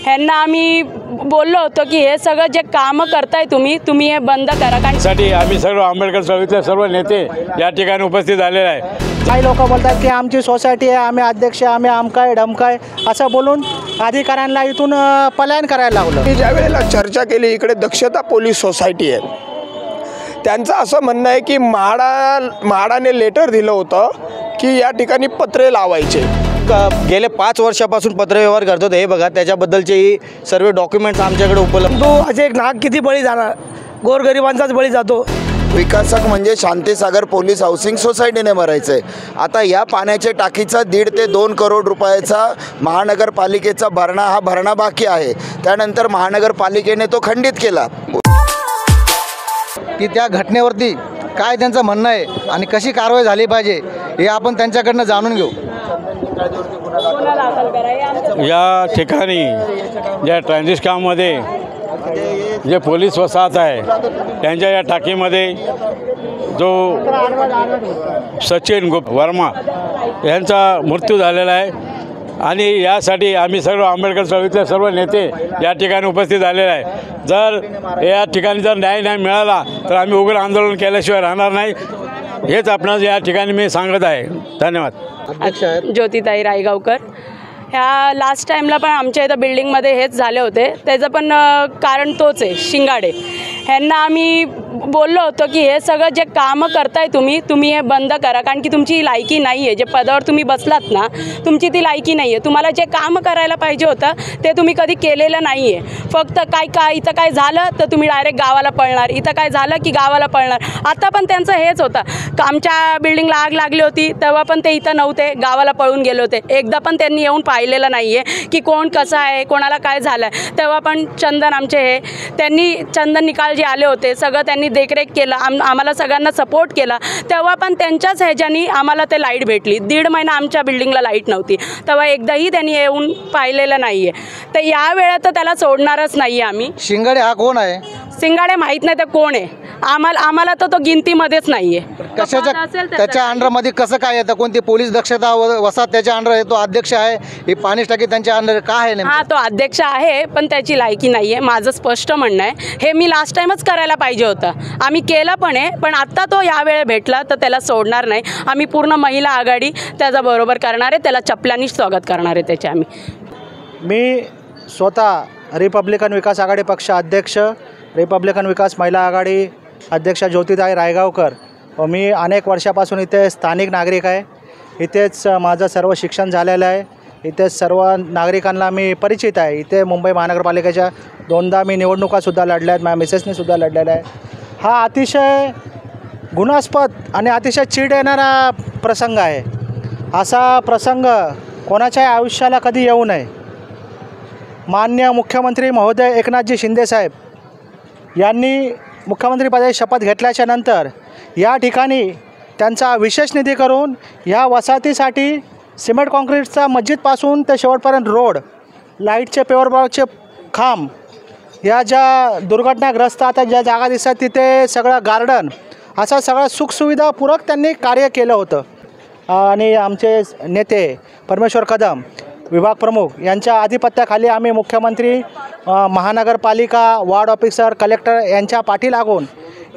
ह्यांना आम्ही बोललो होतो की हे सगळं जे कामं करताय तुम्ही हे बंद करा। कारण साठी आम्ही सर्व आंबेडकर चळवळीतले सर्व नेते या ठिकाणी उपस्थित झालेले आहे। काही लोक बोलतात की आमची सोसायटी आहे, आम्ही अध्यक्ष, आम्ही आमकाय ढमकाय असं बोलून अधिकाऱ्यांना इथून पलायन करायला लावलं। ज्या वेळेला चर्चा केली इकडे दक्षता पोलीस सोसायटी आहे, त्यांचं असं म्हणणं आहे की म्हाडाने लेटर दिलं होतं की या ठिकाणी पत्रे लावायचे। गेले 5 वर्षापासून पत्रव्यवहार करतो हे बघा, त्याच्याबद्दलचे सर्व डॉक्युमेंट्स आमच्याकडे उपलब्ध। असे एक नाग किती बळी जाणार, गोरगरिबांचाच बळी जातो। विकासक म्हणजे शांतीसागर पोलीस हाऊसिंग सोसायटीने भरायचं आहे। आता या पाण्याच्या टाकीचा 1.5 ते 2 करोड रुपयाचा महानगरपालिकेचा भरणा बाकी आहे। त्यानंतर महानगरपालिकेने तो खंडित केला। की त्या घटनेवरती काय त्यांचं म्हणणं आहे आणि कशी कारवाई झाली पाहिजे हे आपण त्यांच्याकडनं जाणून घेऊ। या ठिकाणी ज्या ट्रान्झिट काममध्ये जे पोलीस वसाहत आहे त्यांच्या या टाकीमध्ये जो सचिन वर्मा यांचा मृत्यू झालेला आहे आणि यासाठी आम्ही सर्व आंबेडकर चळवळीतले सर्व नेते या ठिकाणी उपस्थित झालेले आहे। जर या ठिकाणी जर न्याय नाही मिळाला तर आम्ही उग्र आंदोलन केल्याशिवाय राहणार नाही, हेच आपणास या ठिकाणी मी सांगत आहे। धन्यवाद। ज्योतिताई रायगावकर, ह्या लास्ट टाईमला पण आमच्या इथं बिल्डिंगमध्ये हेच झाले होते। त्याचं पण कारण तोच आहे, शिंगाडे। ह्यांना आम्ही बोललो होतो की हे सगळं जे कामं करताय तुम्ही हे बंद करा। कारण की तुमची लायकी नाही आहे, जे पदावर तुम्ही बसलात ना तुमची ती लायकी नाही आहे। तुम्हाला जे काम करायला पाहिजे होतं ते तुम्ही कधी केलेलं नाही आहे। फक्त काय इथं काय झालं तर तुम्ही डायरेक्ट गावाला पळणार, इथं काय झालं की गावाला पळणार। आता पण त्यांचं हेच होतं। आमच्या बिल्डिंगला आग लागली होती तेव्हा पण ते इथं नव्हते, गावाला पळून गेले होते। एकदा पण त्यांनी येऊन पाहिलेलं नाही आहे की कोण कसं आहे, कोणाला काय झालं आहे। तेव्हा पण चंदन आमचे त्यांनी चंदन निकाल जे आले होते सगळं त्यांनी देखरेख केलं, आम्हाला सगळ्यांना सपोर्ट केला। तेव्हा पण त्यांच्याच ह्याच्यानी आम्हाला ते लाईट भेटली। 1.5 महिना आमच्या बिल्डिंगला लाईट नव्हती, तेव्हा एकदाही त्यांनी येऊन पाहिलेलं नाही आहे। तर या वेळेत तर त्याला सोडणारच नाही आहे आम्ही। शिंगाडे हा कोण आहे? शिंगाडे माहीत नाही ते कोण आहे, आम्हाला तर तो गिनतीमध्येच नाही आहे। कशाच्या त्याच्या अंडरमध्ये कसं काय येतं? कोणती पोलीस दक्षता वसाहत त्याच्या अंडर आहे? तो अध्यक्ष आहे, ही पाणी टाकी त्यांच्या अंडर काय आहे? हां, तो अध्यक्ष आहे पण त्याची लायकी नाही आहे, माझं स्पष्ट म्हणणं आहे। हे मी लास्ट टाईमच करायला पाहिजे होतं, आम्ही केलं पण आहे। पण आत्ता तो यावेळे भेटला तर त्याला सोडणार नाही। आम्ही पूर्ण महिला आघाडी त्याचा बरोबर करणार आहे, त्याला चपलांनी स्वागत करणार आहे त्याचे आम्ही। मी स्वतः रिपब्लिकन विकास आघाडी पक्ष अध्यक्ष, रिपब्लिकन विकास महिला आघाडी अध्यक्षा ज्योतिताई रायगावकर व मी अनेक वर्षापासून इथे स्थानिक नागरिक आहे। इथेच माझं सर्व शिक्षण झालेलं आहे, इथेच सर्व नागरिकांना मी परिचित आहे। इथे मुंबई महानगरपालिकेच्या 2दा मी निवडणुकासुद्धा लढल्या आहेत, माझ्या मिसेसनीसुद्धा लढलेला आहे। हा अतिशय गुणास्पद आणि अतिशय चीड येणारा प्रसंग आहे। असा प्रसंग कोणाच्याही आयुष्याला कधी येऊ नये। माननीय मुख्यमंत्री महोदय एकनाथजी शिंदेसाहेब यांनी मुख्यमंत्रीपदाची शपथ घेतल्याच्या नंतर या ठिकाणी त्यांचा विशेष निधी करून या वसाहतीसाठी सिमेंट कॉन्क्रीटचा मस्जिदपासून ते शेवटपर्यंत रोड, लाईटचे पेवरब्लॉकचे खांब, या ज्या दुर्घटनाग्रस्त आता ज्या जागा दिसतात तिथे सगळं गार्डन, असा सगळा सुखसुविधापूरक त्यांनी कार्य केलं होतं। आणि आमचे नेते परमेश्वर कदम विभाग प्रमुख यांच्या आधिपत्याखाली आम्ही मुख्यमंत्री, महानगरपालिका, वार्ड ऑफिसर, कलेक्टर यांच्या पाठी लागून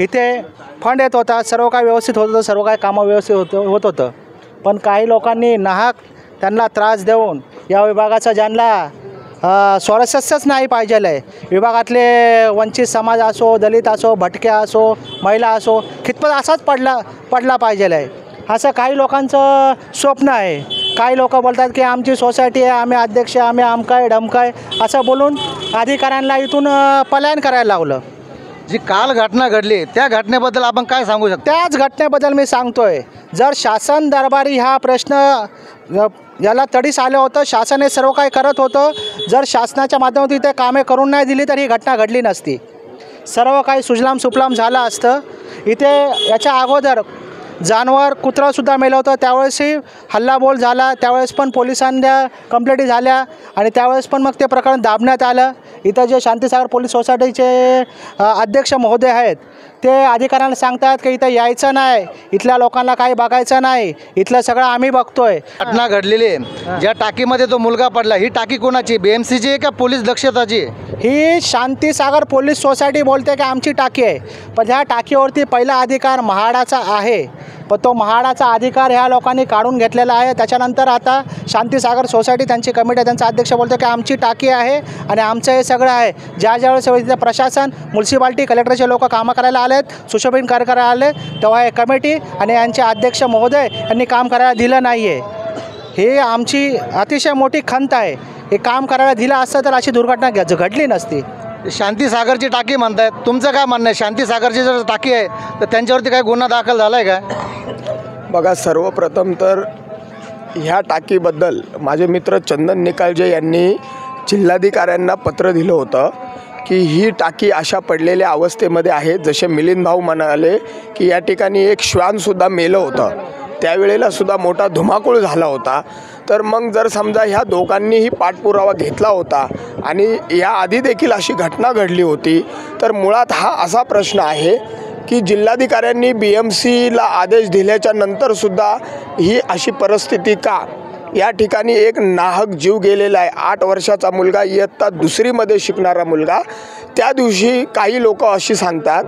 इथे फंड येत होता, सर्व काय व्यवस्थित होत होतं, सर्व काय कामं व्यवस्थित होत होतं। पण काही लोकांनी नाहक त्यांना त्रास देऊन या विभागाचा ज्यांना स्वारस्यच नाही पाहिजेलं आहे, विभागातले वंचित समाज असो, दलित असो, भटक्या असो, महिला असो, खितपत असाच पडला पाहिजेलं आहे, असं काही लोकांचं स्वप्न आहे। काही लोक बोलतात की आमची सोसायटी आहे, आम्ही अध्यक्ष, आम्ही आमकाय ढमकाय असं बोलून अधिकाऱ्यांना इथून पलायन करायला लावलं। जी काल घटना घडली त्या घटनेबद्दल आपण काय सांगू शकतो? त्याच घटनेबद्दल मी सांगतोय, जर शासन दरबारी हा प्रश्न याला तडीस आलं होतं, शासन हे सर्व काही करत होतं, जर शासनाच्या माध्यमातून ते कामे करून नाही दिली तर ही घटना घडली नसती, सर्व काही सुजलाम सुफलाम झालं असतं। इथे याच्या अगोदर जानवर कुत्रासुद्धा मेलं होतं, त्यावेळेसही हल्लाबोल झाला, त्यावेळेस पण पोलिसांच्या कंप्लेंटी झाल्या आणि त्यावेळेस पण मग ते प्रकरण दाबण्यात आलं। इथं जे शांतीसागर पोलीस सोसायटीचे अध्यक्ष महोदय आहेत ते अधिकाऱ्यांना सांगतात की इथं यायचं नाही, इथल्या लोकांना काही बघायचं नाही, इथलं सगळं आम्ही बघतोय. घटना घडलेली आहे, ज्या टाकीमध्ये तो मुलगा पडला, ही टाकी कोणाची, BMCची आहे का पोलीस दक्षताची? ही शांतीसागर पोलीस सोसायटी बोलते की आमची टाकी आहे, पण ह्या टाकीवरती पहिला अधिकार म्हाडाचा आहे, पण तो म्हाडाचा अधिकार ह्या लोकांनी काढून घेतलेला आहे. त्याच्यानंतर आता शांतीसागर सोसायटी त्यांची कमिटी आहे, त्यांचा अध्यक्ष बोलतो की आमची टाकी आहे आणि आमचं हे सगळं आहे. ज्यावेळेस इथं प्रशासन, म्युन्सिपाल्टी, कलेक्टरचे लोक कामं करायला आलेत, सुशोभीकरण कार्य करायला आले, तेव्हा हे कमिटी आणि यांचे अध्यक्ष महोदय यांनी काम करायला दिलं नाही आहे. ही आमची अतिशय मोठी खंत आहे. हे काम करायला दिलं असतं तर अशी दुर्घटना घडली नसती. शांतीसागरची टाकी म्हणतायत, तुमचं काय म्हणणं आहे? शांतीसागरची जर टाकी आहे तर त्यांच्यावरती काय गुन्हा दाखल झाला आहे का? बघा, सर्वप्रथम तर ह्या टाकीबद्दल माझे मित्र चंदन निकालजे यांनी जिल्हाधिकाऱ्यांना पत्र दिलं होतं की ही टाकी अशा पडलेल्या अवस्थेमध्ये आहे. जसे मिलिंद भाऊ म्हणाले की या ठिकाणी एक श्वानसुद्धा मेलं होतं, त्यावेळेला सुद्धा मोठा धुमाकूळ झाला होता. तर मग जर समजा ह्या दोघांनीही पाठपुरावा घेतला होता आणि या आधी देखील अशी घटना घडली होती, तर मुळात हा असा प्रश्न आहे की जिल्हाधिकाऱ्यांनी BMCला आदेश दिल्याच्या नंतरसुद्धा ही अशी परिस्थिती का? या ठिकाणी एक नाहक जीव गेलेला आहे. 8 वर्षाचा मुलगा, इयत्ता 2रीमध्ये शिकणारा मुलगा. त्या दिवशी काही लोक अशी सांगतात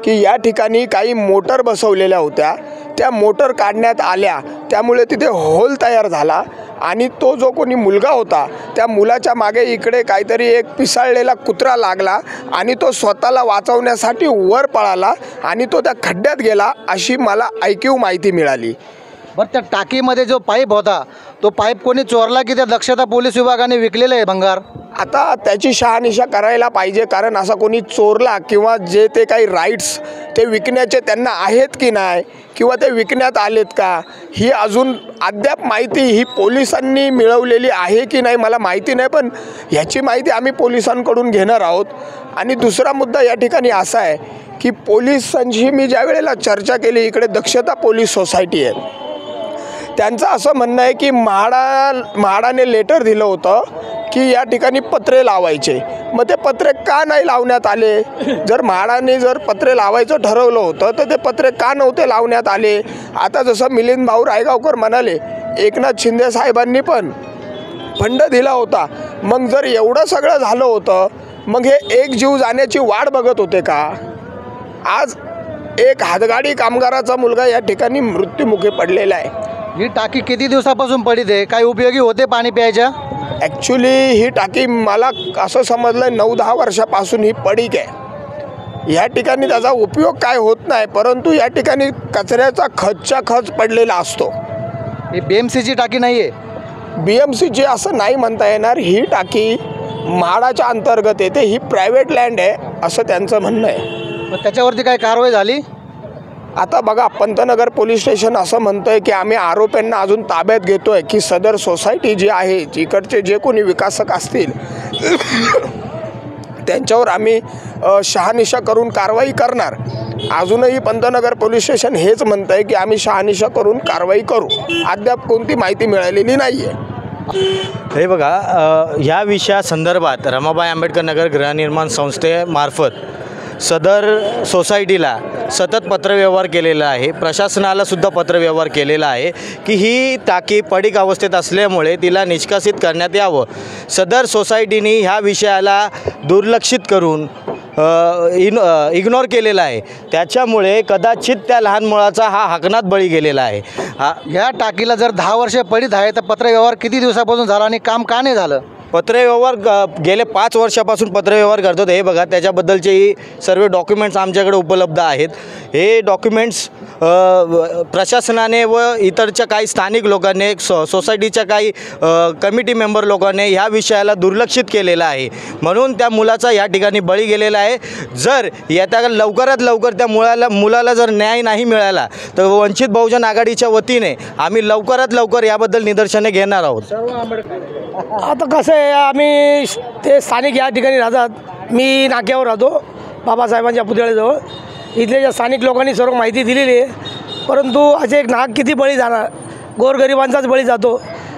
की या ठिकाणी काही मोटर बसवलेल्या होत्या, त्या मोटर काढण्यात आल्या, त्यामुळे तिथे होल तयार झाला आणि तो जो कोणी मुलगा होता त्या मुलाच्या मागे इकडे काहीतरी एक पिसाळलेला कुत्रा लागला आणि तो स्वतःला वाचवण्यासाठी वर पळाला आणि तो त्या खड्ड्यात गेला, अशी मला ऐकीव माहिती मिळाली. बरं, त्या टाकीमध्ये जो पाईप होता तो पाईप कोणी चोरला की त्या दक्षता पोलीस विभागाने विकलेलं आहे भंगार? आता त्याची शहानिशा करायला पाहिजे, कारण असा कोणी चोरला किंवा जे ते काही राईट्स ते विकण्याचे त्यांना आहेत की नाही, किंवा ते विकण्यात आलेत का, ही अजून अद्याप माहिती ही पोलिसांनी मिळवलेली आहे की नाही मला माहिती नाही, पण ह्याची माहिती आम्ही पोलिसांकडून घेणार आहोत. आणि दुसरा मुद्दा या ठिकाणी असा आहे की पोलिसांशी मी ज्या वेळेला चर्चा केली, इकडे दक्षता पोलीस सोसायटी आहे, त्यांचं असं म्हणणं आहे की म्हाडाने लेटर दिलं होतं की या ठिकाणी पत्रे लावायचे. मग ते पत्रे का नाही लावण्यात आले? जर म्हाडाने जर पत्रे लावायचं ठरवलं होतं तर ते पत्रे का नव्हते लावण्यात आले? आता जसं मिलिंद भाऊ रायगावकर म्हणाले, एकनाथ शिंदे साहेबांनी पण फंड दिला होता. मग जर एवढं सगळं झालं होतं, मग हे एक जीव जाण्याची वाट बघत होते का? आज एक हातगाडी कामगाराचा मुलगा या ठिकाणी मृत्युमुखी पडलेला आहे. ही टाकी किती दिवसापासून पडीत आहे? काही उपयोगी होते पाणी प्यायच्या? ॲक्च्युली ही टाकी मला असं समजलं 9-10 वर्षापासून ही पडीक आहे. या ठिकाणी त्याचा उपयोग काय होत नाही, परंतु या ठिकाणी कचऱ्याचा खचच्या खच पडलेला असतो. ही BMCची टाकी नाही आहे? BMCची असं नाही म्हणता येणार. ही टाकी म्हाडाच्या अंतर्गत येते, ही प्रायव्हेट लँड आहे असं त्यांचं म्हणणं आहे. मग त्याच्यावरती काय कारवाई झाली? आता बघा, पंतनगर पोलीस स्टेशन असं म्हणतं आहे की आम्ही आरोपींना अजून ताब्यात घेतो आहे, की सदर सोसायटी जी आहे, इकडचे जे कोणी विकासक असतील त्यांच्यावर आम्ही शहानिशा करून कारवाई करणार. अजूनही पंतनगर पोलीस स्टेशन हेच म्हणतं आहे की आम्ही शहानिशा करून कारवाई करू. अद्याप कोणती माहिती मिळालेली नाही आहे. हे बघा, ह्या विषयासंदर्भात रमाबाई आंबेडकर नगर गृहनिर्माण संस्थेमार्फत सदर सोसायटीला सतत पत्रव्यवहार केलेला आहे, प्रशासनाला सुद्धा पत्रव्यवहार केलेला आहे की ही टाकी पडीक अवस्थेत असल्यामुळे तिला निष्कासित करण्यात यावं. सदर सोसायटीने ह्या विषयाला दुर्लक्षित करून इग्नोर केलेला आहे, त्याच्यामुळे कदाचित त्या लहान मुलाचा हा हाकनात बळी गेलेला आहे. ह्या टाकीला जर 10 वर्षे पडीत आहे तर पत्रव्यवहार किती दिवसापासून झाला आणि काम का नाही झालं? पत्रव्यवहार गेले 5 वर्षापासून पत्रव्यवहार करतात. हे बघा, त्याच्याबद्दलचे सर्व डॉक्युमेंट्स आमच्याकडे उपलब्ध आहेत. हे डॉक्युमेंट्स प्रशासनाने व इतरच्या काही स्थानिक लोकांनी, सोसायटीच्या काही कमिटी मेंबर लोकांनी ह्या विषयाला दुर्लक्षित केलेलं आहे, म्हणून त्या मुलाचा या ठिकाणी बळी गेलेला आहे. जर येत्या लवकरात लवकर त्या मुलाला जर न्याय नाही मिळाला तर वंचित बहुजन आघाडीच्या वतीने आम्ही लवकरात लवकर याबद्दल निदर्शने घेणार आहोत. आता कसं आहे, आम्ही ते स्थानिक या ठिकाणी राहतात. मी नाक्यावर राहतो बाबासाहेबांच्या पुतळ्याजवळ. इथले ज्या स्थानिक लोकांनी सर्व माहिती दिलेली आहे, परंतु असे एक नाग किती बळी जाणार, गोरगरिबांचाच बळी जातो.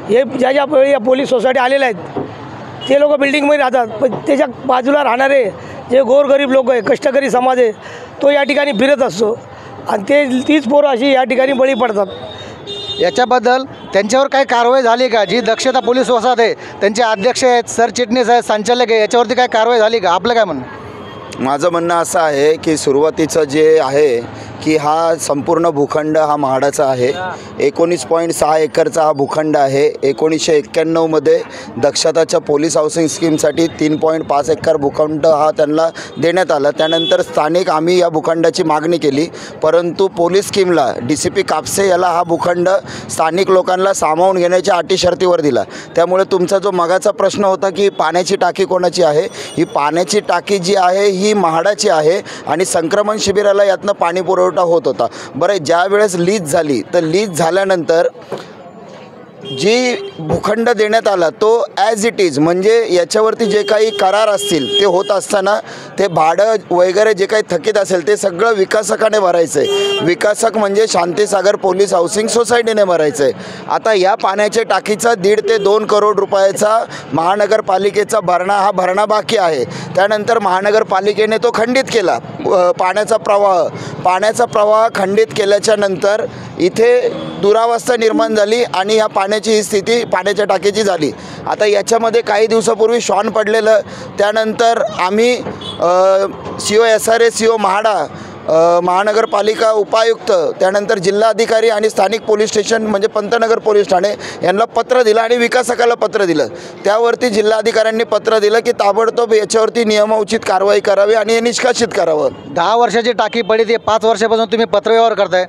हे ज्या बळी या पोलीस सोसायटी आलेल्या आहेत ते लोक बिल्डिंगमध्ये राहतात, पण त्याच्या बाजूला राहणारे जे गोरगरीब लोक आहे, कष्टकरी समाज आहे, तो या ठिकाणी फिरत असतो आणि तीच पोरं अशी या ठिकाणी बळी पडतात. याच्याबद्दल त्यांच्यावर काही कारवाई झाली का? जी दक्षता पोलीस वसाहत आहे, त्यांचे अध्यक्ष आहेत, सरचिटणीस आहेत, संचालक आहे, याच्यावरती काय कारवाई झाली का? आपलं काय म्हणणं? माझं म्हणणं असं आहे की सुरुवातीचं जे आहे की हा संपूर्ण भूखंड हा म्हाडाचा आहे. 19.6 एकरचा हा भूखंड आहे. 1991मध्ये दक्षताच्या पोलीस हाऊसिंग स्कीमसाठी 3.5 एकर भूखंड हा त्यांना देण्यात आला. त्यानंतर स्थानिक आम्ही या भूखंडाची मागणी केली, परंतु पोलीस स्कीमला DCP कापसे याला हा भूखंड स्थानिक लोकांना सामावून घेण्याच्या अटी शर्तीवर दिला. त्यामुळे तुमचा जो मगाचा प्रश्न होता की पाण्याची टाकी कोणाची आहे, ही पाण्याची टाकी जी आहे ही म्हाडाची आहे आणि संक्रमण शिबिराला यातनं पाणी पुरवठा होत होता. बरं, ज्या वेळेस लीज झाली तर लीज झाल्यानंतर जी भूखंड देण्यात आला तो ॲज इट इज, म्हणजे याच्यावरती जे काही करार असतील ते होत असताना ते भाडं वगैरे जे काही थकीत असेल ते सगळं विकासकाने भरायचं आहे. विकासक म्हणजे शांतीसागर पोलीस हाऊसिंग सोसायटीने भरायचं आहे. आता या पाण्याच्या टाकीचा 1.5 ते 2 करोड रुपयाचा महानगरपालिकेचा हा भरणा बाकी आहे. त्यानंतर महानगरपालिकेने तो खंडित केला. पाण्याचा प्रवाह खंडित केल्याच्या नंतर इथे दुरावस्था निर्माण झाली आणि ह्या पाण्याची ही स्थिती पाण्याच्या टाकीची झाली. आता याच्यामध्ये काही दिवसापूर्वी शॉन पडलेलं, त्यानंतर आम्ही CO SRA CO म्हाडा, महानगरपालिका उपायुक्त, त्यानंतर जिल्हाधिकारी आणि स्थानिक पोलीस स्टेशन म्हणजे पंतनगर पोलीस ठाणे यांना पत्र दिलं आणि विकासकाला पत्र दिलं. त्यावरती जिल्हाधिकाऱ्यांनी पत्र दिलं की ताबडतोब याच्यावरती नियमोचित कारवाई करावी आणि हे निष्कासित करावं. 10 वर्षाची टाकी पडी, ते 5 वर्षापासून तुम्ही पत्रव्यवहार करताय.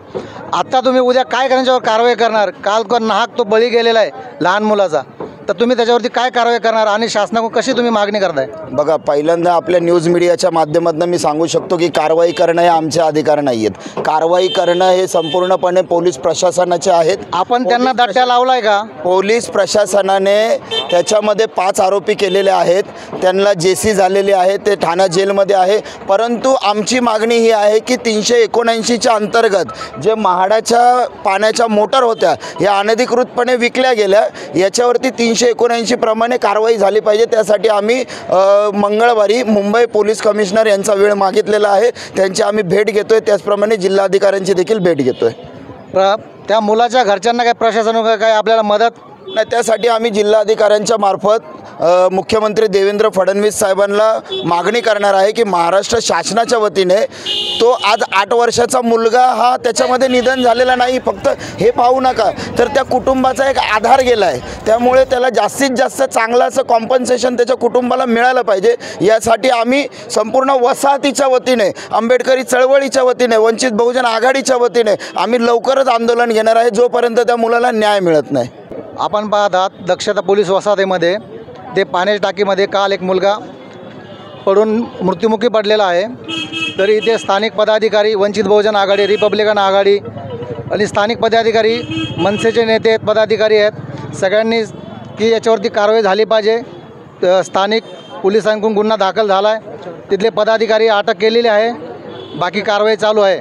आता तुम्ही उद्या काय करण्याच्यावर कारवाई करणार? काल नाहक तो बळी गेलेला आहे लहान मुलाचा, तर तुम्ही त्याच्यावरती काय कारवाई करणार आणि शासनाकडून कशी तुम्ही मागणी करताय? बघा, पहिल्यांदा आपल्या न्यूज मीडियाच्या माध्यमातून मी सांगू शकतो की कारवाई करणं हे आमचे अधिकार नाही आहेत. कारवाई करणं हे संपूर्णपणे पोलीस प्रशासनाचे आहेत. आपण त्यांना दट्ट्या लावलाय का? पोलीस प्रशासनाने त्याच्यामध्ये 5 आरोपी केलेले आहेत, त्यांना JC झालेली आहे, ते ठाणा जेलमध्ये आहे. परंतु आमची मागणी ही आहे की 379च्या अंतर्गत जे म्हाडाच्या पाण्याच्या मोटर होत्या या अनधिकृतपणे विकल्या गेल्या, याच्यावरती 379 प्रमाणे कारवाई झाली पाहिजे. त्यासाठी आम्ही मंगळवारी मुंबई पोलीस कमिशनर यांचा वेळ मागितलेला आहे. त्यांची आम्ही भेट घेतोय, त्याचप्रमाणे जिल्हाधिकाऱ्यांची देखील भेट घेतोय. त्या मुलाच्या घरच्यांना काय प्रशासन काय आपल्याला मदत नाही, त्यासाठी आम्ही जिल्हाधिकाऱ्यांच्या मार्फत मुख्यमंत्री देवेंद्र फडणवीस साहेबांना मागणी करणार आहे की महाराष्ट्र शासनाच्या वतीने तो आज 8 वर्षाचा मुलगा हा त्याच्यामध्ये निधन झालेला नाही, फक्त हे पाहू नका तर त्या कुटुंबाचा एक आधार गेला आहे. त्यामुळे त्याला जास्तीत जास्त चांगलं असं कॉम्पन्सेशन त्याच्या कुटुंबाला मिळालं पाहिजे. यासाठी आम्ही संपूर्ण वसाहतीच्या वतीने, आंबेडकरी चळवळीच्या वतीने, वंचित बहुजन आघाडीच्या वतीने आम्ही लवकरच आंदोलन घेणार आहे जोपर्यंत त्या मुलाला न्याय मिळत नाही. आपण पाहत आहात दक्षता पोलीस वसाहतीमध्ये ते पाण्याच्या टाकीमध्ये काल एक मुलगा पडून मृत्युमुखी पडलेला आहे. तरी इथे स्थानिक पदाधिकारी, वंचित बहुजन आघाडी, रिपब्लिकन आघाडी आणि स्थानिक पदाधिकारी, मनसेचे नेते आहेत, पदाधिकारी आहेत, सगळ्यांनी की याच्यावरती कारवाई झाली पाहिजे. स्थानिक पोलिसांकडून गुन्हा दाखल झाला आहे, तिथले पदाधिकारी अटक केलेली आहे, बाकी कारवाई चालू आहे.